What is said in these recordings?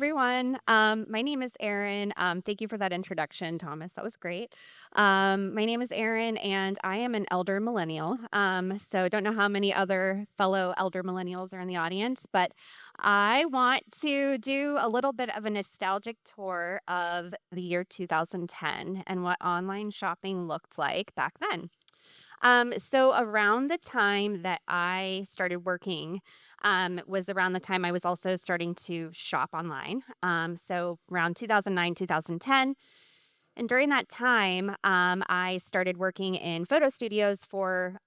everyone. My name is Erin. Thank you for that introduction, Thomas. That was great. My name is Erin, and I am an elder millennial. So I don't know how many other fellow elder millennials are in the audience, but I want to do a little bit of a nostalgic tour of the year 2010 and what online shopping looked like back then. So around the time that I started working, was around the time I was also starting to shop online. So around 2009, 2010. And during that time, I started working in photo studios for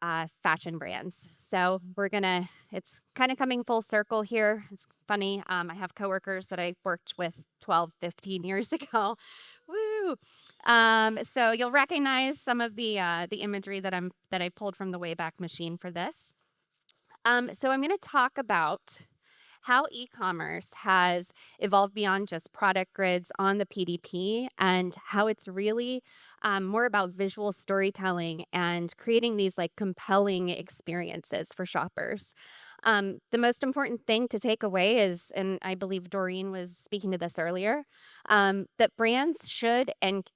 fashion brands. So it's kind of coming full circle here. It's funny. I have coworkers that I worked with 12, 15 years ago. Woo! So you'll recognize some of the imagery that I pulled from the Wayback Machine for this. So I'm going to talk about how e-commerce has evolved beyond just product grids on the PDP and how it's really more about visual storytelling and creating these like compelling experiences for shoppers. The most important thing to take away is, and I believe Doreen was speaking to this earlier, that brands should and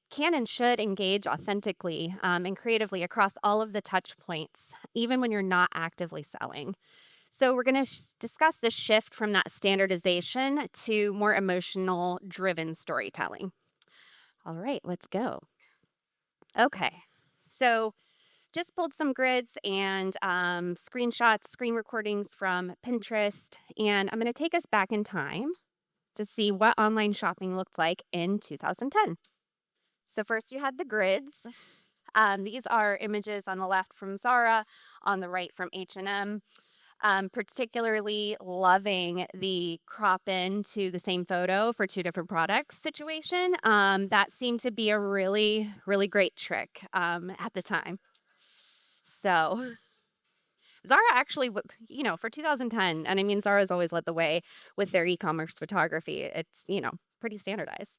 should engage authentically and creatively across all of the touch points, even when you're not actively selling. So, we're going to discuss the shift from that standardization to more emotional driven storytelling. All right, let's go. Okay. So, just pulled some grids and screenshots, screen recordings from Pinterest, and I'm going to take us back in time to see what online shopping looked like in 2010. So, first you had the grids. These are images on the left from Zara, on the right from H&M. Particularly loving the crop into the same photo for two different products situation. That seemed to be a really, really great trick at the time. So Zara actually, for 2010, and I mean, Zara's always led the way with their e-commerce photography. It's, pretty standardized.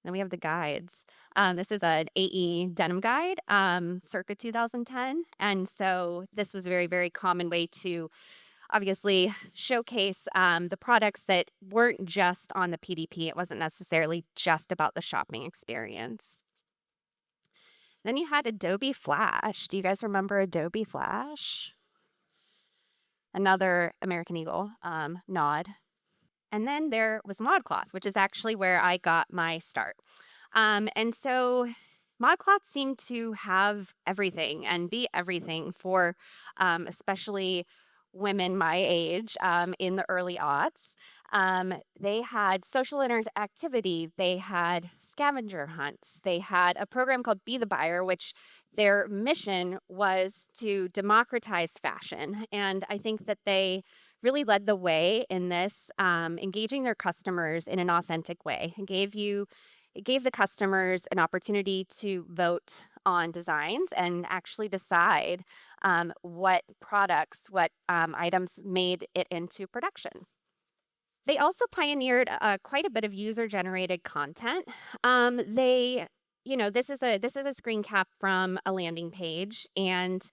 Then we have the guides. This is an AE denim guide, circa 2010. And so this was a very, very common way to obviously showcase the products that weren't just on the PDP. It wasn't necessarily just about the shopping experience. Then you had Adobe Flash. Do you guys remember Adobe Flash? Another American Eagle nod. And then there was ModCloth, which is actually where I got my start. And so ModCloth seemed to have everything and be everything for especially women my age in the early aughts. They had social interactivity, they had scavenger hunts, they had a program called Be the Buyer, which their mission was to democratize fashion. And I think that they really led the way in this, engaging their customers in an authentic way. It gave the customers an opportunity to vote on designs and actually decide what products, what items made it into production. They also pioneered quite a bit of user-generated content. This is a screen cap from a landing page, and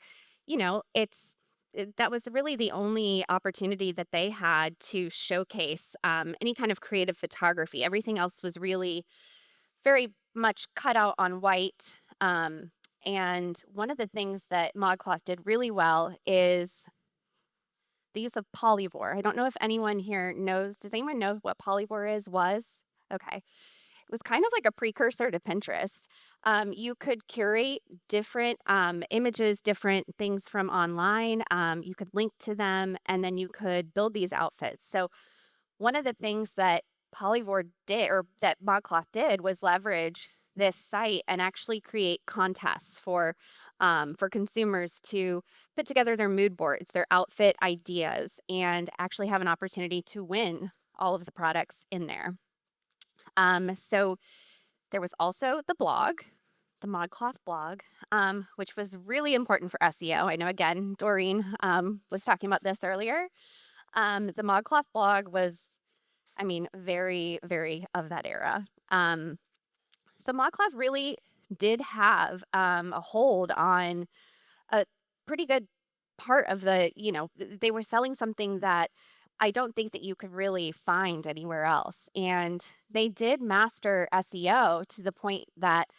that was really the only opportunity that they had to showcase any kind of creative photography. Everything else was really very much cut out on white. And one of the things that ModCloth did really well is the use of polyvore. I don't know if anyone here knows. Does anyone know what polyvore was? Okay. It was kind of like a precursor to Pinterest. You could curate different images, different things from online. You could link to them, and then you could build these outfits. So one of the things that Polyvore did, or that ModCloth did, was leverage this site and actually create contests for consumers to put together their mood boards, their outfit ideas, and actually have an opportunity to win all of the products in there. So there was also the blog, the ModCloth blog, which was really important for SEO. I know, again, Doreen was talking about this earlier. The ModCloth blog was, very, very of that era. So ModCloth really did have a hold on a pretty good part of they were selling something that I don't think that you could really find anywhere else. And they did master SEO to the point that,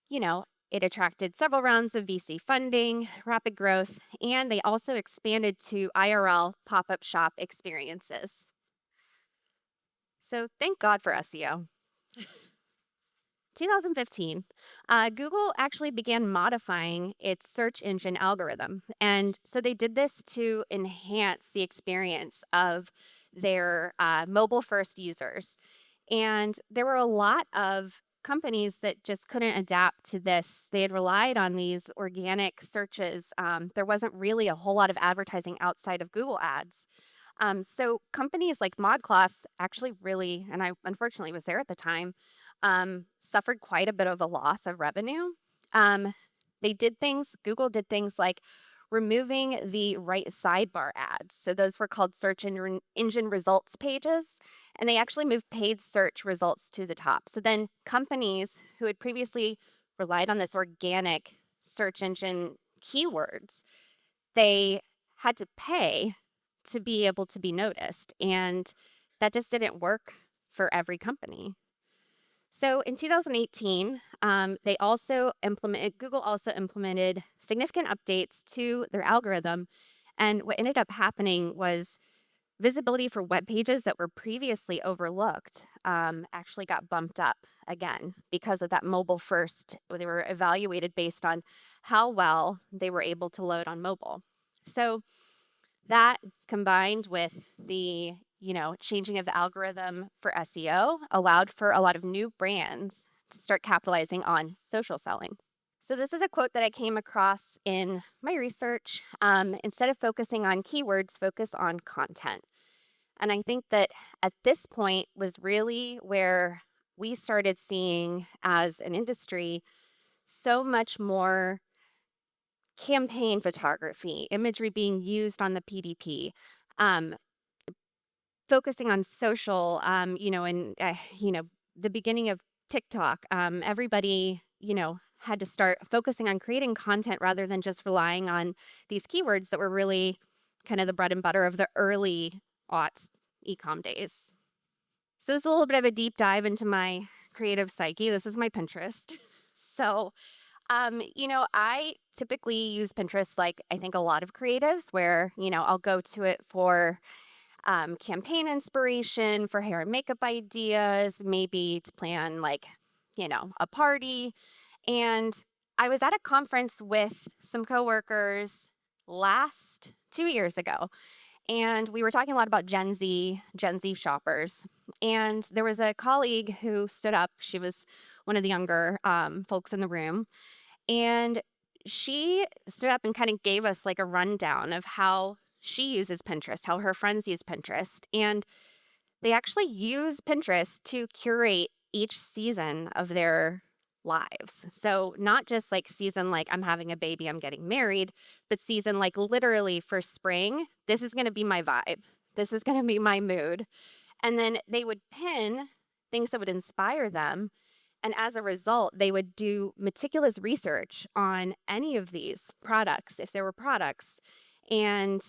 you know, it attracted several rounds of VC funding, rapid growth, and they also expanded to IRL pop up shop experiences. So thank God for SEO. 2015, Google actually began modifying its search engine algorithm. And so they did this to enhance the experience of their mobile first users. And there were a lot of companies that just couldn't adapt to this. They had relied on these organic searches. There wasn't really a whole lot of advertising outside of Google ads. So companies like ModCloth actually really, and I unfortunately was there at the time, suffered quite a bit of a loss of revenue. Um, Google did things like removing the right sidebar ads. So those were called search engine results pages, and they actually moved paid search results to the top. So then companies who had previously relied on this organic search engine keywords, they had to pay to be able to be noticed. And that just didn't work for every company. So in 2018, Google also implemented significant updates to their algorithm. And what ended up happening was visibility for web pages that were previously overlooked actually got bumped up again because of that mobile first. They were evaluated based on how well they were able to load on mobile. So that combined with the, changing of the algorithm for SEO allowed for a lot of new brands to start capitalizing on social selling. So this is a quote that I came across in my research. Instead of focusing on keywords, focus on content. And I think that at this point was really where we started seeing as an industry so much more campaign photography, imagery being used on the PDP, um, focusing on social, and, the beginning of TikTok, everybody, had to start focusing on creating content rather than just relying on these keywords that were really kind of the bread and butter of the early aughts ecom days. So this is a little bit of a deep dive into my creative psyche. This is my Pinterest. So I typically use Pinterest like I think a lot of creatives where, I'll go to it for campaign inspiration, for hair and makeup ideas, maybe to plan like, a party. And I was at a conference with some coworkers last 2 years ago, and we were talking a lot about Gen Z shoppers. And there was a colleague who stood up. She was one of the younger folks in the room, and she stood up and kind of gave us like a rundown of how she uses Pinterest, how her friends use Pinterest. And they actually use Pinterest to curate each season of their lives. So, not just like season like I'm having a baby, I'm getting married, but season like literally for spring, this is going to be my vibe. This is going to be my mood. And then they would pin things that would inspire them, and as a result, they would do meticulous research on any of these products, if there were products. And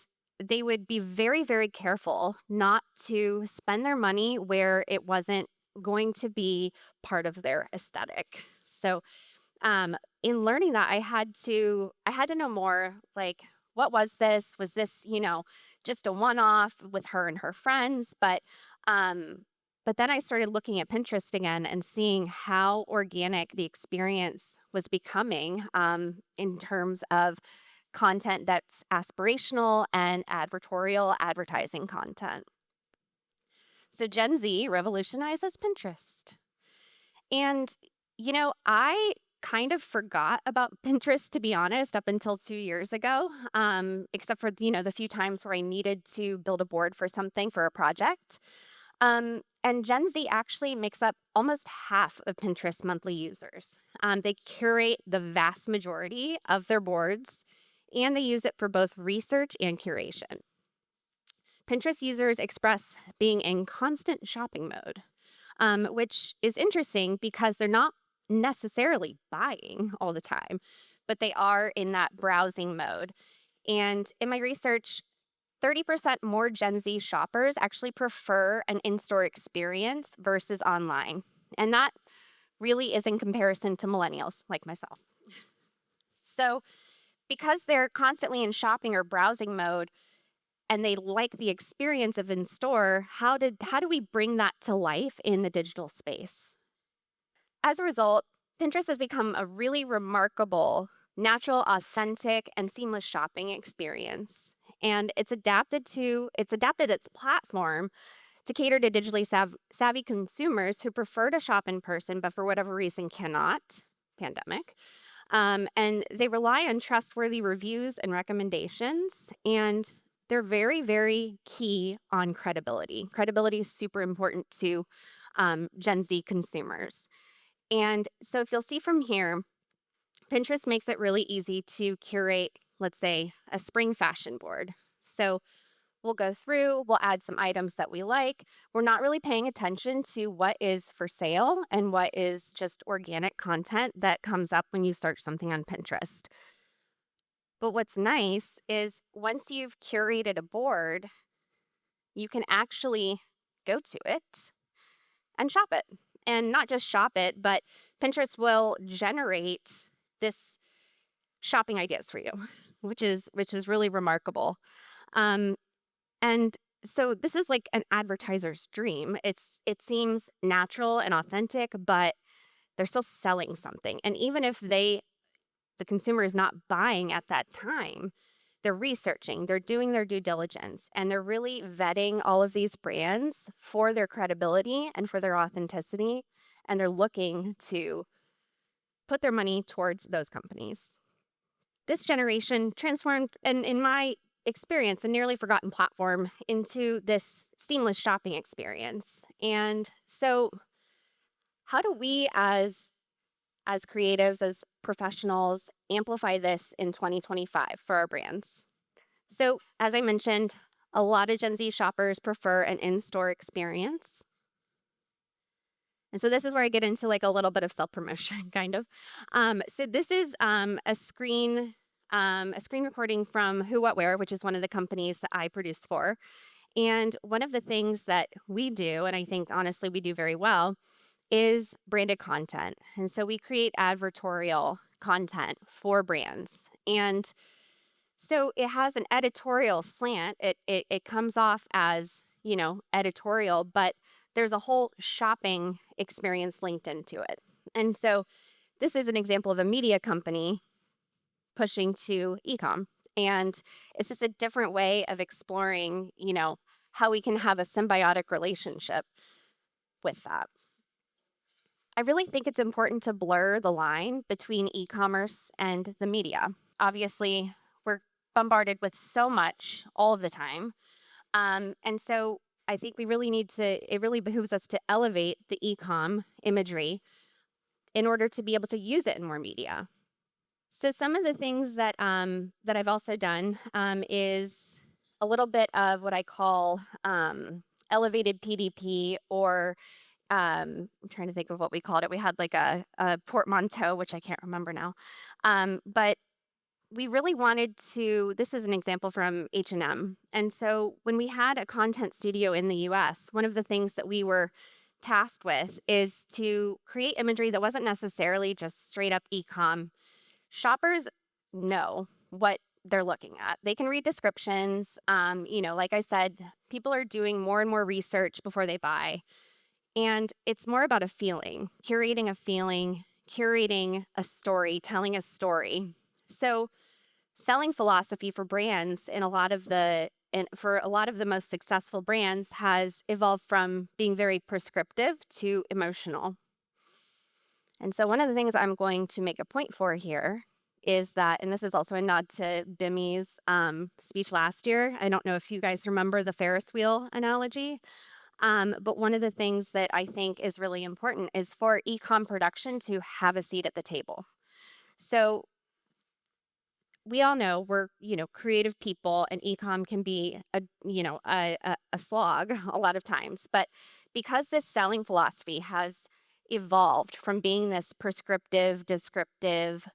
they would be very, very careful not to spend their money where it wasn't going to be part of their aesthetic. So, in learning that, I had to know more. Like, what was this? Was this, just a one-off with her and her friends? But then I started looking at Pinterest again and seeing how organic the experience was becoming in terms of content that's aspirational and advertorial advertising content. So Gen Z revolutionizes Pinterest. And, I kind of forgot about Pinterest, to be honest, up until 2 years ago, except for, the few times where I needed to build a board for something for a project. And Gen Z actually makes up almost half of Pinterest monthly users. They curate the vast majority of their boards, and they use it for both research and curation. Pinterest users express being in constant shopping mode, which is interesting because they're not necessarily buying all the time, but they are in that browsing mode. And in my research, 30% more Gen Z shoppers actually prefer an in-store experience versus online. And that really is in comparison to millennials like myself. So, because they're constantly in shopping or browsing mode and they like the experience of in store, how do we bring that to life in the digital space? As a result, Pinterest has become a really remarkable, natural, authentic, and seamless shopping experience. And it's adapted its platform to cater to digitally savvy consumers who prefer to shop in person, but for whatever reason cannot, pandemic. And they rely on trustworthy reviews and recommendations. And they're very, very key on credibility. Credibility is super important to Gen Z consumers. And so if you'll see from here, Pinterest makes it really easy to curate, let's say, a spring fashion board. So we'll go through, we'll add some items that we like. We're not really paying attention to what is for sale and what is just organic content that comes up when you search something on Pinterest. But what's nice is once you've curated a board, you can actually go to it and shop it. And not just shop it, but Pinterest will generate this shopping ideas for you, which is really remarkable. Um, and so this is like an advertiser's dream. It seems natural and authentic, but they're still selling something. And even if the consumer is not buying at that time, they're researching, they're doing their due diligence, and they're really vetting all of these brands for their credibility and for their authenticity. And they're looking to put their money towards those companies. This generation transformed, and in my experience, a nearly forgotten platform into this seamless shopping experience. And so, how do we as creatives, as professionals, amplify this in 2025 for our brands? So, as I mentioned, a lot of Gen Z shoppers prefer an in-store experience. And so this is where I get into like a little bit of self-promotion, kind of. So this is a screen recording from Who What Wear, which is one of the companies that I produce for. And one of the things that we do, and I think honestly we do very well, is branded content. And so we create advertorial content for brands. And so it has an editorial slant. It comes off as, editorial, but there's a whole shopping experience linked into it. And so this is an example of a media company pushing to Ecomm. And it's just a different way of exploring, how we can have a symbiotic relationship with that. I really think it's important to blur the line between e-commerce and the media. Obviously, we're bombarded with so much all of the time. And so I think it really behooves us to elevate the e-com imagery in order to be able to use it in more media. So some of the things that I've also done is a little bit of what I call elevated PDP, or I'm trying to think of what we called it. We had like a portmanteau, which I can't remember now. But we really wanted to, this is an example from H&M. And so when we had a content studio in the US, one of the things that we were tasked with is to create imagery that wasn't necessarily just straight up e-com. Shoppers know what they're looking at. They can read descriptions. Like I said, people are doing more and more research before they buy. And it's more about a feeling, curating a feeling, curating a story, telling a story. So selling philosophy for brands for a lot of the most successful brands has evolved from being very prescriptive to emotional. And so one of the things I'm going to make a point for here is that, and this is also a nod to Bimi's speech last year. I don't know if you guys remember the Ferris wheel analogy, but one of the things that I think is really important is for e-com production to have a seat at the table. So we all know we're, creative people, and e-com can be a slog a lot of times. But because this selling philosophy has evolved from being this prescriptive, descriptive,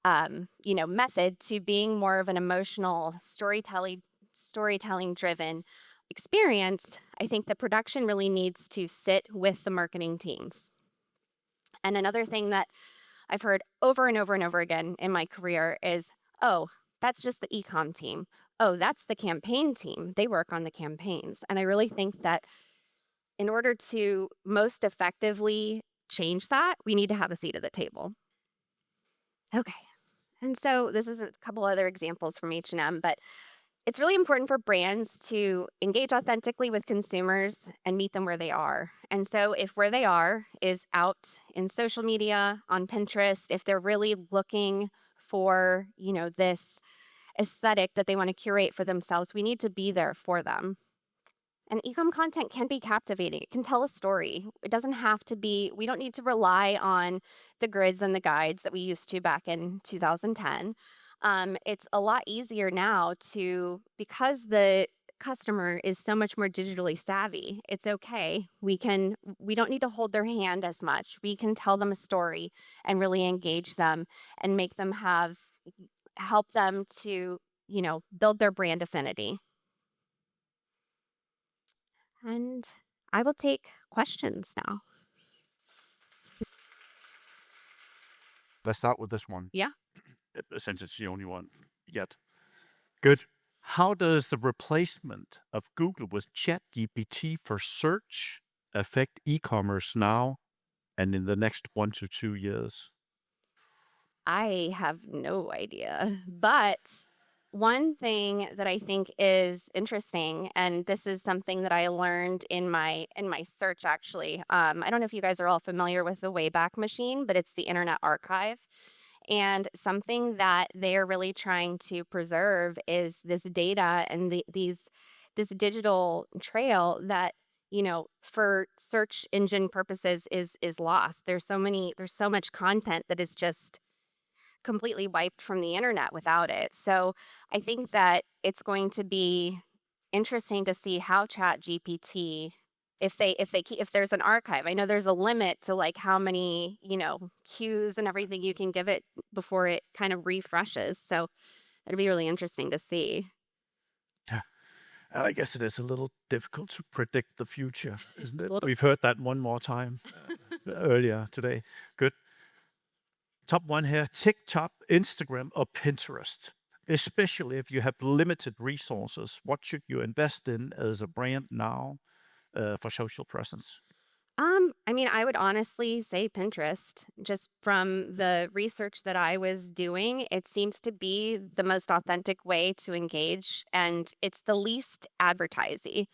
method to being more of an emotional storytelling driven experience, I think the production really needs to sit with the marketing teams. And another thing that I've heard over and over and over again in my career is, oh, that's just the ecom team. Oh, that's the campaign team. They work on the campaigns. And I really think that in order to most effectively change that, we need to have a seat at the table. Okay. And so this is a couple other examples from H&M, but it's really important for brands to engage authentically with consumers and meet them where they are. And so if where they are is out in social media, on Pinterest, if they're really looking for, this aesthetic that they want to curate for themselves, we need to be there for them. And ecom content can be captivating. It can tell a story. It doesn't have to be, we don't need to rely on the grids and the guides that we used to back in 2010. It's a lot easier now because the customer is so much more digitally savvy. It's okay. We don't need to hold their hand as much. We can tell them a story and really engage them and make them help them to, build their brand affinity. And I will take questions now. Let's start with this one, Yeah. since it's the only one yet. Good. How does the replacement of Google with ChatGPT for search affect e-commerce now and in the next 1 to 2 years? I have no idea. But one thing that I think is interesting, and this is something that I learned in my search actually. I don't know if you guys are all familiar with the Wayback Machine, but it's the Internet Archive. And something that they're really trying to preserve is this data and this digital trail that for search engine purposes is lost. There's so much content that is just completely wiped from the internet without it. So I think that it's going to be interesting to see how Chat GPT, if there's an archive. I know there's a limit to like how many, cues and everything you can give it before it kind of refreshes. So it'd be really interesting to see. Yeah. I guess it is a little difficult to predict the future, isn't it? Little- We've heard that one more time earlier today. Good. Top one here, TikTok, Instagram, or Pinterest. Especially if you have limited resources, what should you invest in as a brand now for social presence? I would honestly say Pinterest. Just from the research that I was doing, it seems to be the most authentic way to engage, and it's the least advertising.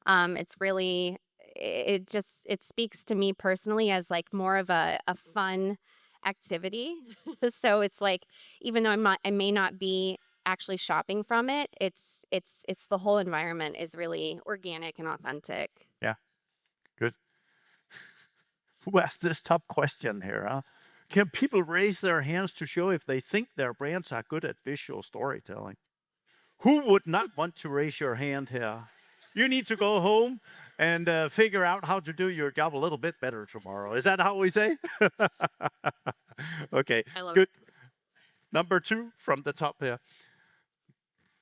It's really, it speaks to me personally as like more of a fun activity. So it's like, even though I may not be actually shopping from it, it's the whole environment is really organic and authentic. Yeah, good. Who asked this top question here? Huh? Can people raise their hands to show if they think their brands are good at visual storytelling? Who would not want to raise your hand here? You need to go home and figure out how to do your job a little bit better tomorrow. Is that how we say? Okay, I love good. Number 2 from the top here.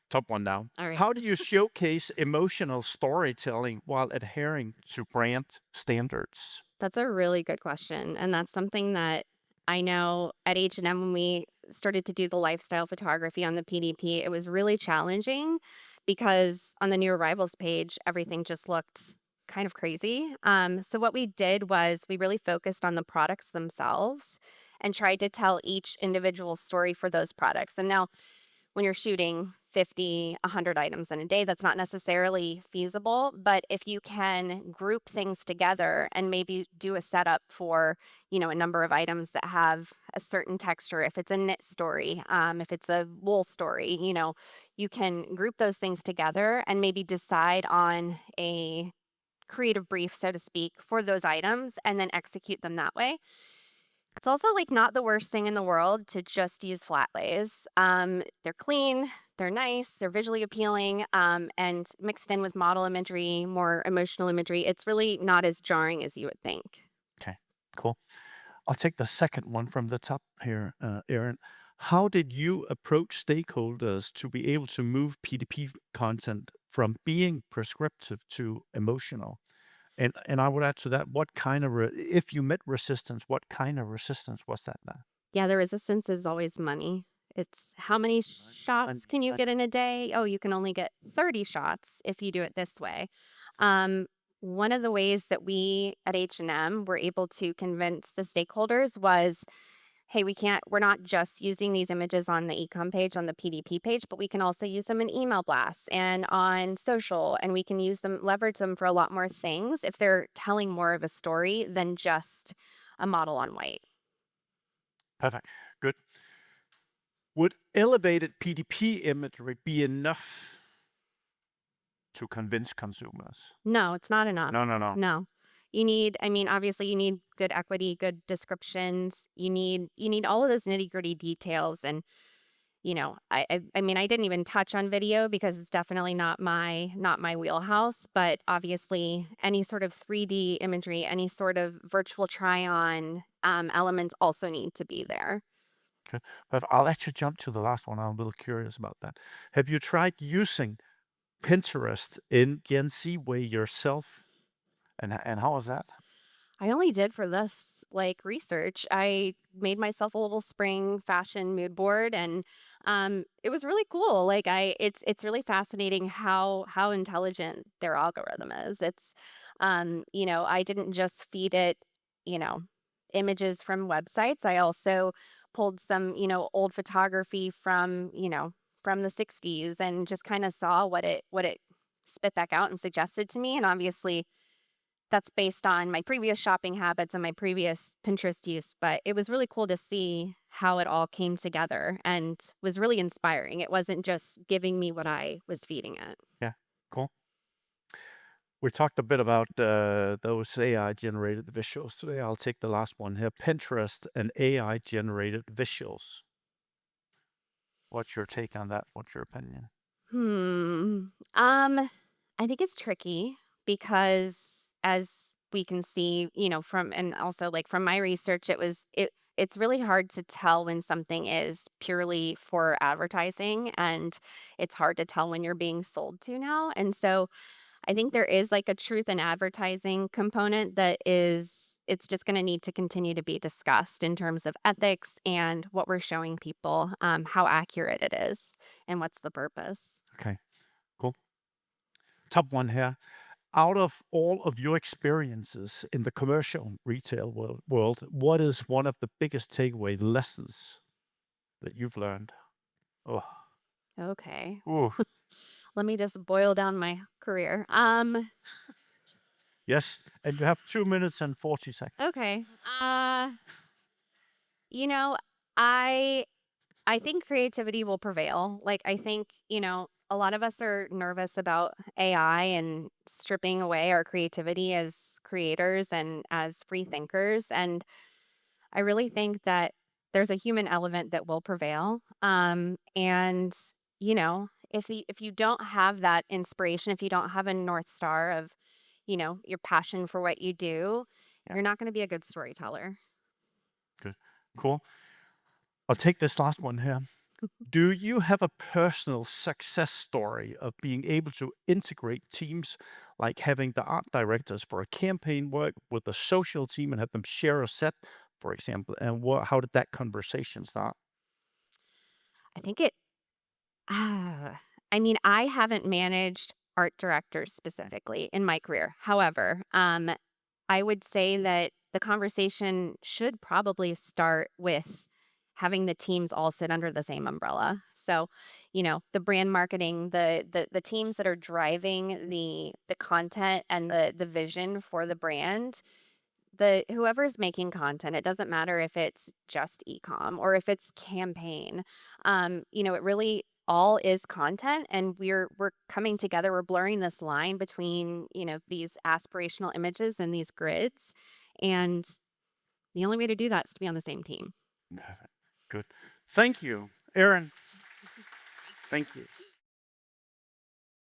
Top one now. All right. How do you showcase emotional storytelling while adhering to brand standards? That's a really good question, and that's something that I know at H&M when we started to do the lifestyle photography on the PDP, it was really challenging because on the new arrivals page, everything just looked kind of crazy. So what we did was we really focused on the products themselves and tried to tell each individual story for those products. And now when you're shooting 50, 100 items in a day, that's not necessarily feasible. But if you can group things together and maybe do a setup for, a number of items that have a certain texture, if it's a knit story, if it's a wool story, you can group those things together and maybe decide on a creative brief, so to speak, for those items and then execute them that way. It's also like not the worst thing in the world to just use flat lays. They're clean, they're nice, they're visually appealing, and mixed in with model imagery, more emotional imagery, it's really not as jarring as you would think. Okay, cool. I'll take the second one from the top here, Erin. How did you approach stakeholders to be able to move PDP content from being prescriptive to emotional. And I would add to that, what kind of if you met resistance, what kind of resistance was that then? Yeah, the resistance is always money. It's how many And shots can you get in a day? Oh, you can only get 30 shots if you do it this way. Um, one of the ways that we at H&M were able to convince the stakeholders was, hey, we're not just using these images on the Ecom page, on the PDP page, but we can also use them in email blasts and on social, and we can leverage them for a lot more things if they're telling more of a story than just a model on white. perfect, good. Would elevated PDP imagery be enough to convince consumers? No, it's not enough. No, no, no. No. I mean, obviously you need good equity, good descriptions. You need all of those nitty-gritty details and, I mean, I didn't even touch on video because it's definitely not my wheelhouse, but obviously any sort of 3D imagery, any sort of virtual try-on elements also need to be there. Okay, but I'll let you jump to the last one. I'm a little curious about that. Have you tried using Pinterest in Gen Z way yourself? And how was that? I only did for this, like, research. I made myself a little spring fashion mood board and, it was really cool. Like, it's really fascinating how intelligent their algorithm is. I didn't just feed it, you know, images from websites. I also pulled some, old photography from the '60s and just kinda saw what it spit back out and suggested to me, and obviously that's based on my previous shopping habits and my previous Pinterest use, but it was really cool to see how it all came together and was really inspiring. It wasn't just giving me what I was feeding it. Yeah, cool. We talked a bit about those AI-generated visuals today. I'll take the last one here. Pinterest and AI-generated visuals. What's your take on that? What's your opinion? Hmm. I think it's tricky because as we can see, from and also like from my research, it's really hard to tell when something is purely for advertising and it's hard to tell when you're being sold to now. And so I think there is like a truth in advertising component that it's just going to need to continue to be discussed in terms of ethics and what we're showing people, how accurate it is, and what's the purpose. Okay, cool. Top one here. Out of all of your experiences in the commercial retail world, what is one of the biggest takeaway lessons that you've learned? Oh, Okay, ooh, let me just boil down my career. yes. And you have 2 minutes and 40 seconds. Okay. You know, I I think creativity will prevail. Like, I think, a lot of us are nervous about AI and stripping away our creativity as creators and as free thinkers. And I really think that there's a human element that will prevail. And, if you don't have that inspiration, if you don't have a North Star of, your passion for what you do, Yeah, you're not going to be a good storyteller. good. Cool. I'll take this last one here. Do you have a personal success story of being able to integrate teams, like having the art directors for a campaign work with the social team and have them share a set, for example? And how did that conversation start? I think I mean, I haven't managed art directors specifically in my career. However, I would say that the conversation should probably start with having the teams all sit under the same umbrella. So, the brand marketing, the teams that are driving the content and the vision for the brand, the whoever's making content, it doesn't matter if it's just ecom or if it's campaign. It really all is content and we're coming together, we're blurring this line between, these aspirational images and these grids. And the only way to do that is to be on the same team. Perfect. Good. Thank you, Erin. Thank you.